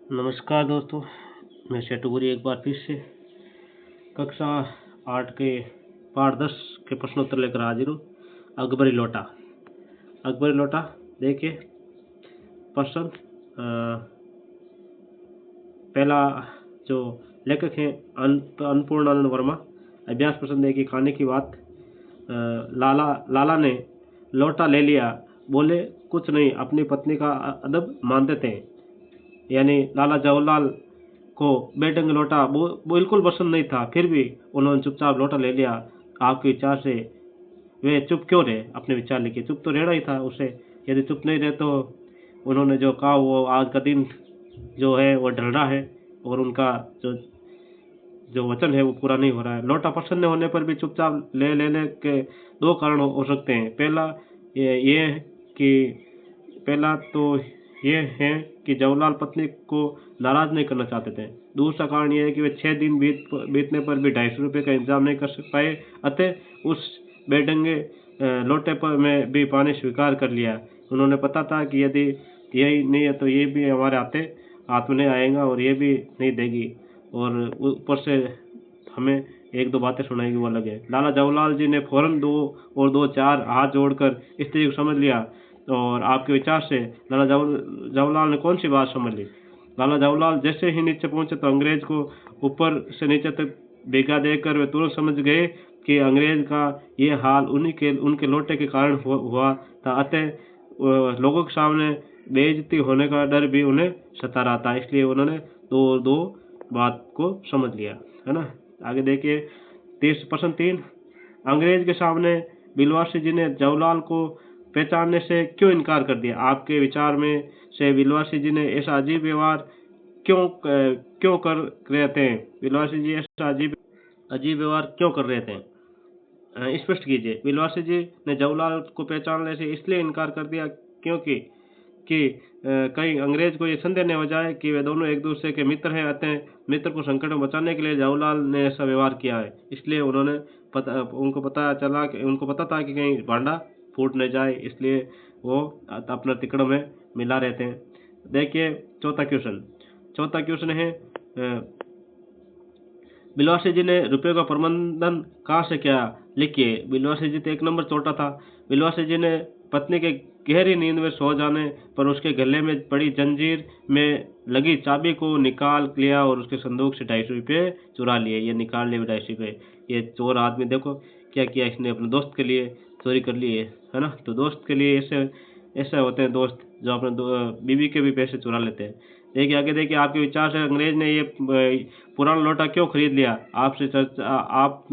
नमस्कार दोस्तों, मैं शेटुगुरी एक बार फिर से कक्षा 8 के पाठ 10 के प्रश्नोत्तर लेकर हाजिर हूँ। अकबरी लोटा। अकबरी लोटा देखिए प्रश्न। पहला जो लेखक हैं अन्नपूर्णानंद वर्मा। अभ्यास प्रश्न देखिए, खाने की बात। लाला ने लोटा ले लिया, बोले कुछ नहीं, अपनी पत्नी का अदब मानते थे। यानी लाला जवाहरलाल को बेढंग लोटा बिल्कुल पसंद नहीं था, फिर भी उन्होंने चुपचाप लोटा ले लिया। आपके विचार से वे चुप क्यों रहे? अपने विचार लिखिए। चुप तो रहना ही था उसे। यदि चुप नहीं रहे तो उन्होंने जो कहा वो आज का दिन जो है वो ढल रहा है और उनका जो जो वचन है वो पूरा नहीं हो रहा है। लोटा पसंद होने पर भी चुपचाप ले लेने के दो कारण हो सकते हैं। पहला तो ये है कि जवाहरलाल पत्नी को नाराज नहीं करना चाहते थे। दूसरा कारण यह है कि वे 6 दिन बीतने पर भी 250 रुपये का इंतजाम नहीं कर पाए, अतः उस बेढंगे लोटे पर में भी पानी स्वीकार कर लिया। उन्होंने पता था कि यदि यही नहीं है तो ये भी हमारे हाथ में नहीं आएगा और ये भी नहीं देगी, और ऊपर से हमें एक दो बातें सुनाएगी, वो अलग है। लाला जवाहरलाल जी ने फौरन 2 और 2 4 हाथ जोड़कर स्त्री को समझ लिया। और आपके विचार से लाला जवाहरलाल ने कौन सी बात समझ ली? लाला जवाहरलाल जैसे ही नीचे पहुंचे तो अंग्रेज को ऊपर से नीचे तक भीगा देकर वे तुरंत समझ गए कि अंग्रेज का ये हाल उनके लोटे के कारण हुआ था। अतः लोगों के सामने बेइज्जती होने का डर भी उन्हें सता रहा था, इसलिए उन्होंने दो बात को समझ लिया, है ना। आगे देखिए, प्रश्न 3। अंग्रेज के सामने बिलवासी जी ने जवाहरलाल को पहचानने से क्यों इनकार कर दिया? आपके विचार में से बिलवासी जी ने ऐसा अजीब व्यवहार क्यों कर रहे थे? बिलवासी जी ऐसा अजीब व्यवहार क्यों कर रहे थे? स्पष्ट कीजिए। बिलवासी जी ने जवाहरलाल को पहचानने से इसलिए इनकार कर दिया क्योंकि कहीं अंग्रेज को ये संदेह न हो जाए कि वे दोनों एक दूसरे के मित्र हैं, अतः मित्र को संकट में बचाने के लिए जवाहरलाल ने ऐसा व्यवहार किया है। इसलिए उनको पता था कि कहीं भांडा फूट न जाए, इसलिए वो अपना तिकड़ों में मिला रहते हैं। देखिए चौथा क्वेश्चन है, बिलवासी जी ने रुपये का प्रबंधन कहाँ से किया? लिखिए। बिलवासी जी तो 1 नंबर चोटा था। बिलवासी जी ने पत्नी के गहरी नींद में सो जाने पर उसके गले में पड़ी जंजीर में लगी चाबी को निकाल लिया और उसके संदूक से 250 रुपये चुरा लिए। ये निकाल लिए 250 रुपये। ये चोर आदमी देखो क्या किया इसने, अपने दोस्त के लिए चोरी कर ली है ना। तो दोस्त के लिए ऐसे होते हैं दोस्त जो अपने बीवी के भी पैसे चुरा लेते हैं। देखिए आगे देखिए, आपके विचार से अंग्रेज ने ये पुराना लोटा क्यों खरीद लिया? आप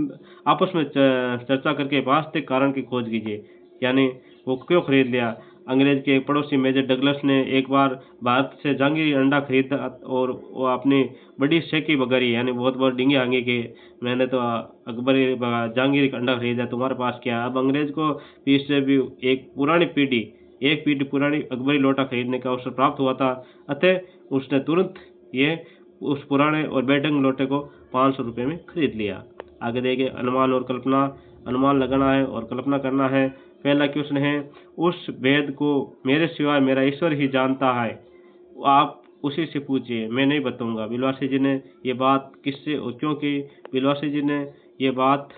आपस में चर्चा करके वास्तविक कारण की खोज कीजिए। यानी वो क्यों खरीद लिया? अंग्रेज के एक पड़ोसी मेजर डगलस ने एक बार भारत से जहांगीर अंडा खरीदा और वो अपनी बड़ी सेकी बगारी, यानी बहुत बहुत डिंगी आंगी कि मैंने तो अकबरी जहांगीर का अंडा खरीदा, तुम्हारे पास क्या? अब अंग्रेज को पीस से भी एक पीढ़ी पुरानी अकबरी लोटा खरीदने का अवसर प्राप्त हुआ था, अतः उसने तुरंत उस पुराने और बेढंग लोटे को 500 रुपये में खरीद लिया। आगे देखिए, अनुमान लगाना है और कल्पना करना है। पहला क्वेश्चन है, उस भेद को मेरे सिवाय मेरा ईश्वर ही जानता है, आप उसी से पूछिए, मैं नहीं बताऊंगा। बिलवासी जी ने ये बात किससे और क्यों की? बिलवासी जी ने ये बात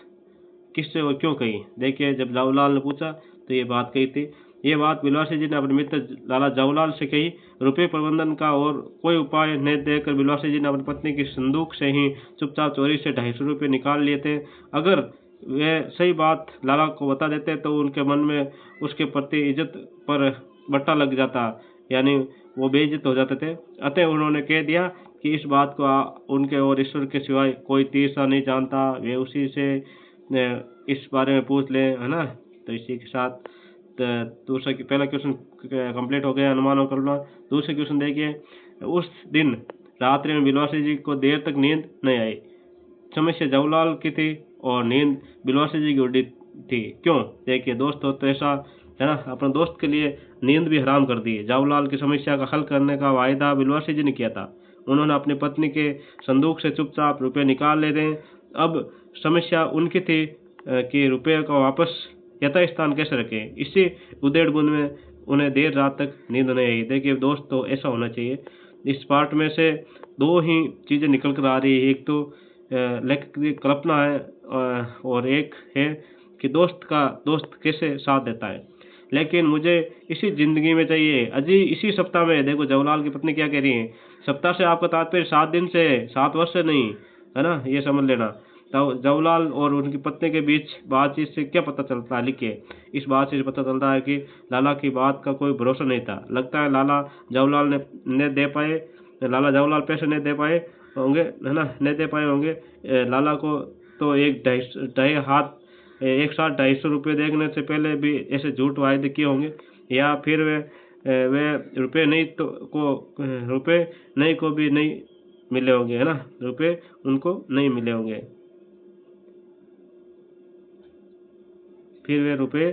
किससे और क्यों कही? देखिए, जब जवाहरलाल ने पूछा तो ये बात कही थी। ये बात बिलवासी जी ने अपने मित्र लाला जवाहरलाल से कही। रुपये प्रबंधन का और कोई उपाय न देकर बिलवासी जी ने अपनी पत्नी की संदूक से ही चुपचाप चोरी से 250 रुपये निकाल लिए थे। अगर वे सही बात लाला को बता देते तो उनके मन में उसके प्रति इज्जत पर बट्टा लग जाता, यानी वो बेइज्जत हो जाते थे। अतः उन्होंने कह दिया कि इस बात को उनके और ईश्वर के सिवाय कोई तीसरा नहीं जानता, वे उसी से इस बारे में पूछ लें, है ना। तो इसी के साथ पहला क्वेश्चन कंप्लीट हो गया, अनुमान और कल्पना। दूसरे क्वेश्चन देखिए, उस दिन रात्रि में बिलवासी जी को देर तक नींद नहीं आई। समस्या जवाहरलाल की थी और नींद बिलवासी जी की उड़ी थी। क्यों? देखिए, दोस्त हो तो ऐसा, है ना, अपने दोस्त के लिए नींद भी हराम कर दी। जवाहरलाल की समस्या का हल करने का वायदा बिलवासी जी ने किया था। उन्होंने अपनी पत्नी के संदूक से चुपचाप रुपये निकाल ले थे। अब समस्या उनकी थी कि रुपये को वापस यथास्थान कैसे रखें। इसी उधेड़ बुन में उन्हें देर रात तक नींद नहीं आई। देखिए दोस्त, तो ऐसा होना चाहिए। इस पार्ट में से दो ही चीज़ें निकल कर आ रही है, एक तो लेखक की कल्पना है और एक है कि दोस्त कैसे साथ देता है। लेकिन मुझे इसी ज़िंदगी में चाहिए, अजी इसी सप्ताह में। देखो जवाहरलाल की पत्नी क्या कह रही है, सप्ताह से आपका तात्पर्य 7 दिन से, 7 वर्ष से नहीं, है ना, ये समझ लेना। तो जवाहरलाल और उनकी पत्नी के बीच बातचीत से क्या पता चलता है, लिखिए। इस बात से पता चलता है कि लाला की बात का कोई भरोसा नहीं था। लगता है लाला जवाहरलाल पैसे नहीं दे पाए होंगे, है ना, नहीं दे पाए होंगे लाला को। तो एक साथ 250 रुपये देखने से पहले भी ऐसे झूठ वायदे किए होंगे, या फिर वे रुपए नहीं को भी नहीं मिले होंगे, है ना, रुपए उनको नहीं मिले होंगे, फिर वे रुपए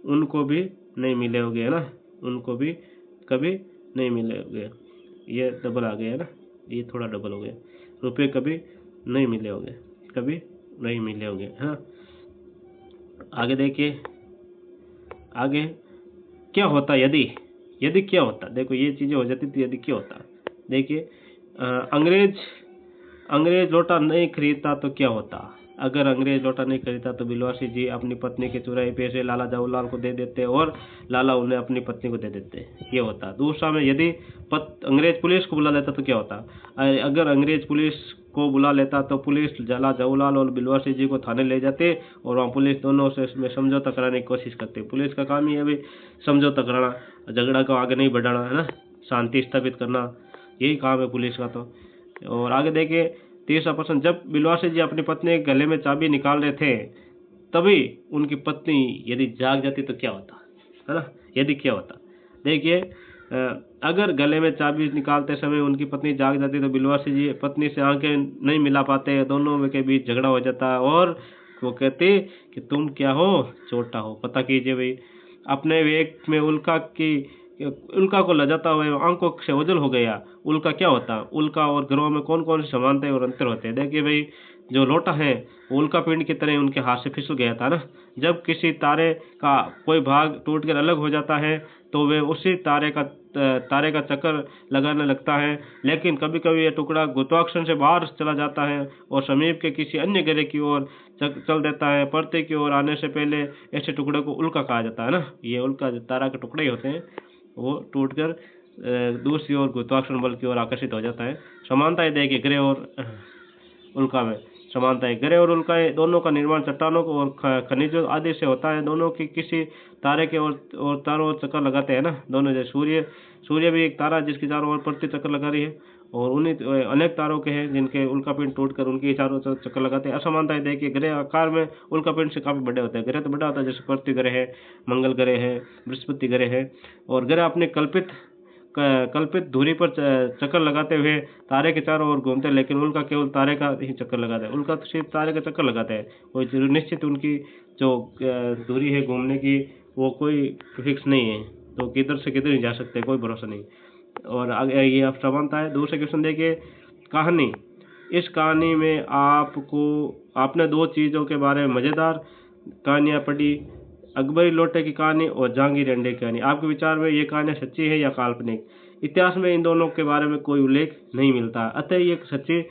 उनको भी नहीं मिले होंगे, है ना, उनको भी कभी नहीं मिले होंगे। ये डबल आ गया है ना, ये थोड़ा डबल हो गया। रुपए कभी नहीं मिले होंगे, कभी नहीं मिले होंगे, है ना। आगे देखिए, आगे क्या होता यदि क्या होता। देखो ये चीज़ें हो जाती थी, यदि क्या होता। देखिए अंग्रेज लोटा नहीं खरीदता तो क्या होता। अगर अंग्रेज लोटा नहीं खरीदता तो बिलवासी जी अपनी पत्नी के चुराए पैसे लाला जवाहरलाल को दे देते और लाला उन्हें अपनी पत्नी को दे देते, ये होता। दूसरा में यदि अंग्रेज पुलिस को बुला लेता तो क्या होता। अगर अंग्रेज पुलिस को बुला लेता तो पुलिस लाला जवाहरलाल और बिलवासी जी को थाने ले जाते और वहाँ पुलिस दोनों से में समझौता कराने की कोशिश करती। पुलिस का काम ही है भाई समझौता कराना, झगड़ा को आगे नहीं बढ़ाना, है ना, शांति स्थापित करना, यही काम है पुलिस का। तो और आगे देखिए 30% जब बिलवासी जी अपनी पत्नी के गले में चाबी निकाल रहे थे, तभी उनकी पत्नी यदि जाग जाती तो क्या होता, है ना, यदि क्या होता। देखिए अगर गले में चाबी निकालते समय उनकी पत्नी जाग जाती तो बिलवासी जी पत्नी से आंखें नहीं मिला पाते, दोनों के बीच झगड़ा हो जाता और वो कहते कि तुम क्या हो, छोटा हो, पता कीजिए भाई। अपने विवेक में उल्का को लजाता हुए आंखों से ओझल हो गया। उल्का क्या होता, उल्का और ग्रहों में कौन कौन सी समानताएं और अंतर होते हैं। देखिए भाई, जो लोटा है वो उल्का पिंड की तरह उनके हाथ से फिसल गया था ना। जब किसी तारे का कोई भाग टूटकर अलग हो जाता है तो वे उसी तारे का चक्कर लगाने लगता है, लेकिन कभी कभी यह टुकड़ा गुरुत्वाकर्षण से बाहर चला जाता है और समीप के किसी अन्य ग्रह की ओर चल देता है। पृथ्वी की ओर आने से पहले ऐसे टुकड़े को उल्का कहा जाता है ना। ये उल्का तारा के टुकड़े ही होते हैं, वो टूटकर दूसरी ओर गुरुत्वाकर्षण बल की ओर आकर्षित हो जाता है। समानताएं देखिए ग्रह और उल्का में। समानताएं ग्रह और उल्काएं दोनों का निर्माण चट्टानों को और खनिजों आदि से होता है। दोनों की किसी तारे के और चारों ओर चक्कर लगाते हैं ना। दोनों जैसे सूर्य भी एक तारा जिसकी चारों ओर पृथ्वी चक्कर लगा रही है, और उन्हीं अनेक तारों के हैं जिनके उल्कापिंड टूटकर उनके चारों चक्कर लगाते हैं। असमानताएं देखिए ग्रह आकार में उल्कापिंड से काफी बड़े होते हैं। ग्रह तो बड़ा होता है, जैसे पृथ्वी ग्रह है, मंगल ग्रह है, बृहस्पति ग्रह है। और ग्रह अपने कल्पित दूरी पर चक्कर लगाते हुए तारे के चारों ओर घूमते हैं, लेकिन उल्का केवल तारे का ही चक्कर लगाता है। उल्का तो सिर्फ तारे का चक्कर लगाता है, कोई निश्चित उनकी जो दूरी है घूमने की वो कोई फिक्स नहीं है, तो किधर से किधर ही जा सकते हैं, कोई भरोसा नहीं। और आगे ये आप समानता है। दूसरे क्वेश्चन देखिए, कहानी। इस कहानी में आपने दो चीज़ों के बारे में मज़ेदार कहानियाँ पढ़ी, अकबरी लोटे की कहानी और जहांगीर अंडे की कहानी। आपके विचार में ये कहानियाँ सच्ची है या काल्पनिक। इतिहास में इन दोनों के बारे में कोई उल्लेख नहीं मिलता, अतः ये सच्ची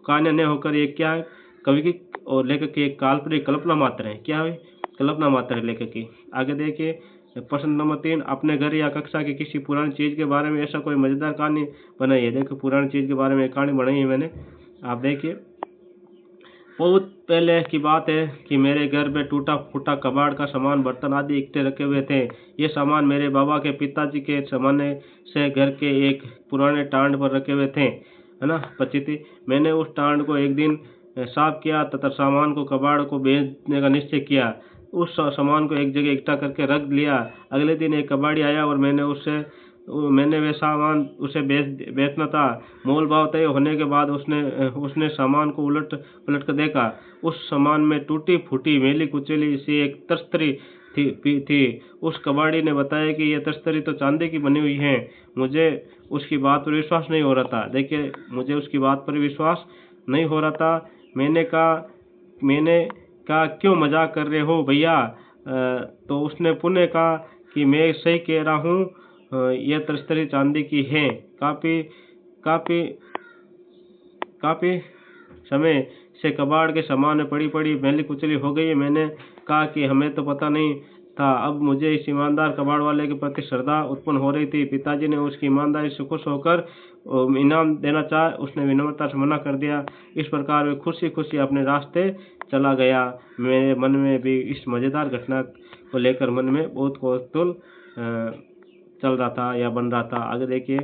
कहानियाँ न होकर ये क्या है, कवि की और लेखक की एक काल्पनिक कल्पना मात्र है। क्या है, कल्पना मात्र है लेखक की। आगे देखिए प्रश्न नंबर 3, अपने घर या कक्षा की किसी पुरानी चीज़ के बारे में ऐसा कोई मज़ेदार कहानी बनाई है। देखो पुरानी चीज़ के बारे में एक कहानी बनाई है मैंने, आप देखिए। बहुत पहले की बात है कि मेरे घर में टूटा फूटा कबाड़ का सामान, बर्तन आदि इकट्ठे रखे हुए थे। ये सामान मेरे बाबा के पिताजी के ज़माने से घर के एक पुराने टांड पर रखे हुए थे, है ना, पची। मैंने उस टांड को एक दिन साफ किया तथा सामान को कबाड़ को बेचने का निश्चय किया। उस सामान को एक जगह इकट्ठा करके रख लिया। अगले दिन एक कबाड़ी आया और मैंने वे सामान उसे बेचना था। मोल भाव तय होने के बाद उसने सामान को उलट पलट कर देखा। उस सामान में टूटी फूटी मैली कुचैली सी एक तस्तरी थी। उस कबाड़ी ने बताया कि यह तस्तरी तो चांदी की बनी हुई है। मुझे उसकी बात पर विश्वास नहीं हो रहा था। देखिए मुझे उसकी बात पर विश्वास नहीं हो रहा था। मैंने कहा क्यों मजाक कर रहे हो भैया। तो उसने पुनः कहा कि मैं सही कह रहा हूँ, यह तस्तरी चांदी की है। काफी काफी काफी समय से कबाड़ के सामान में पड़ी पड़ी मैली कुचली हो गई है। मैंने कहा कि हमें तो पता नहीं था। अब मुझे इस ईमानदार कबाड़ वाले के प्रति श्रद्धा उत्पन्न हो रही थी। पिताजी ने उसकी ईमानदारी से खुश होकर इनाम देना चाहा, उसने विनम्रता से मना कर दिया। इस प्रकार वे खुशी खुशी अपने रास्ते चला गया। मेरे मन में भी इस मज़ेदार घटना को लेकर मन में बहुत कौतूहल चल रहा था या बन रहा था। आगे देखिए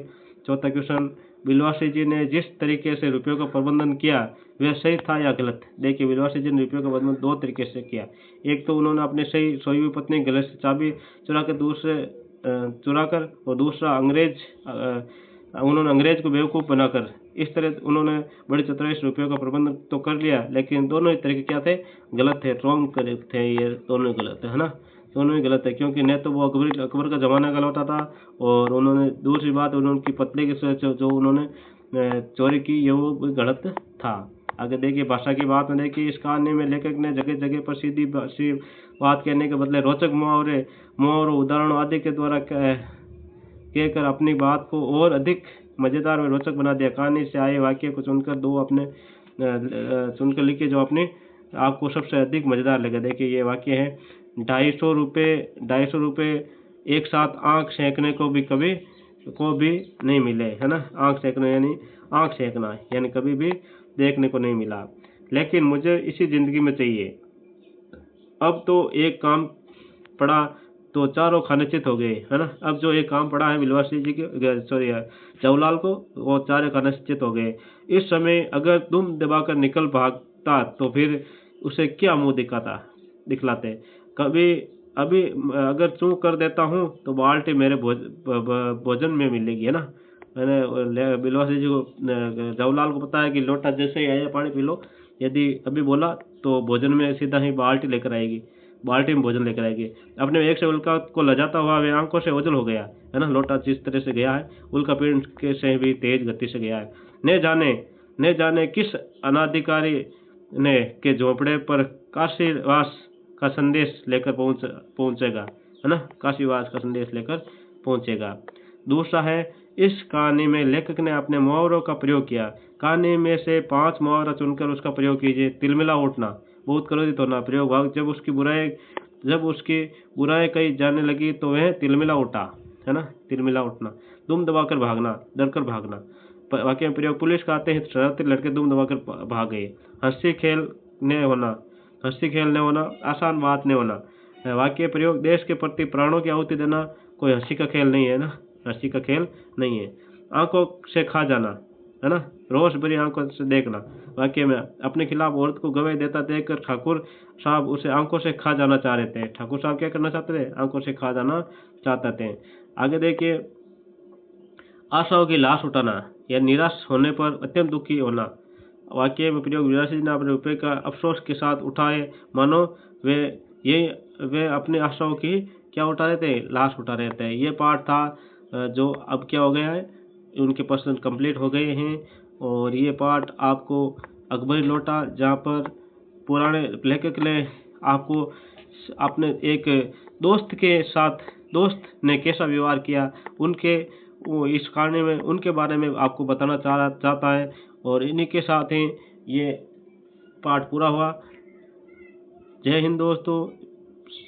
चौथा क्वेश्चन, बिलवासी जी ने जिस तरीके से रुपयों का प्रबंधन किया वह सही था या गलत। देखिए बिलवासी जी ने रुपयों का प्रबंधन दो तरीके से किया। एक तो उन्होंने अपने सही सोई हुई पत्नी गले से चाबी चुरा कर और दूसरा उन्होंने अंग्रेज को बेवकूफ़ बनाकर, इस तरह उन्होंने बड़ी चतुराई से रुपयों का प्रबंधन तो कर लिया, लेकिन दोनों ही तरीके क्या थे, गलत थे, रॉन्ग थे। ये दोनों ही गलत है ना, दोनों ही गलत है। क्योंकि न तो वो अकबर का ज़माना गलत था, और उन्होंने दूसरी बात उनकी पत्नी की जो उन्होंने चोरी की ये वो भी गलत था। आगे देखिए भाषा की बात में देखिए, इस कहानी में लेखक ने जगह जगह पर सीधी बात कहने के बदले रोचक मुहावरों उदाहरणों आदि के द्वारा कहकर अपनी बात को और अधिक मज़ेदार और रोचक बना दिया। कहानी से आए वाक्य को चुनकर लिखिए जो अपने आपको सबसे अधिक मज़ेदार लगे। देखिए ये वाक्य है, 250 रुपये एक साथ आँख सेंकने को भी नहीं मिले, है ना। आँख सेंकना यानी कभी भी देखने को नहीं मिला, लेकिन मुझे इसी ज़िंदगी में चाहिए। अब तो एक काम पड़ा तो चारों खाने चित हो गए, है ना। अब जो एक काम पड़ा है बिलवासी जी के जवाहरलाल को, वो चारों खाने चित हो गए। इस समय अगर दुम दबाकर निकल भागता तो फिर उसे क्या मुंह दिखलाते। अभी अगर चूक कर देता हूँ तो बाल्टी मेरे भोजन में मिलेगी, है ना। मैंने बिलवासी जी को जवाहरलाल को पता है कि लोटा जैसे ही आया पानी पी लो, यदि अभी बोला तो भोजन में सीधा ही बाल्टी में भोजन लेकर आएगी। अपने एक से उल्का को लजाता हुआ वे आंखों से ओझल हो गया, है ना। लोटा जिस तरह से गया है, उल्का पीठ के से भी तेज गति से गया है। न जाने किस अनाधिकारी ने के झोंपड़े पर काशीवास का संदेश लेकर पहुंचेगा, है ना। काशीवास का संदेश लेकर पहुंचेगा। दूसरा है, इस कहानी में लेखक ने अपने मुहावरों का प्रयोग किया। कहानी में से 5 मुहावरा चुनकर उसका प्रयोग कीजिए। तिलमिला उठना, बहुत क्रोधित होना। प्रयोग भाग, जब उसकी बुराई कही जाने लगी तो वह तिलमिला उठा, है ना। तिलमिला उठना। दुम दबाकर भागना, डरकर भागना। वाक्य में प्रयोग, पुलिस का आते ही शरारती लड़के दुम दबाकर भाग गए। हंसी खेल ने होना, आसान बात नहीं होना। वाक्य प्रयोग, देश के प्रति प्राणों की आहुति देना कोई हंसी का खेल नहीं है ना, हंसी का खेल नहीं है। आंखों से खा जाना, है ना, रोष भरी आंखों से देखना। वाक्य में, अपने खिलाफ औरत को गवाही देता देखकर ठाकुर साहब उसे आंखों से खा जाना चाह रहे थे। ठाकुर साहब क्या करना चाहते थे, आंखों से खा जाना चाहते थे। आगे देखिए, आशाओं की लाश उठाना या निराश होने पर अत्यंत दुखी होना। वाक्य में प्रयोग, विलासी ने अपने रुपये का अफसोस के साथ उठाए, मानो वे अपनी आशाओं की क्या उठा रहे थे, लाश उठा रहे थे। ये पार्ट था जो अब क्या हो गया है, उनके पर्सन कंप्लीट हो गए हैं। और ये पार्ट आपको अकबरी लोटा, जहाँ पर पुराने लेखक ने आपको अपने एक दोस्त ने कैसा व्यवहार किया, इस कहानी में उनके बारे में आपको बताना चाहता है। और इन्हीं के साथ ही ये पार्ट पूरा हुआ। जय हिंद दोस्तों।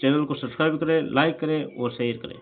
चैनल को सब्सक्राइब करें, लाइक करें और शेयर करें।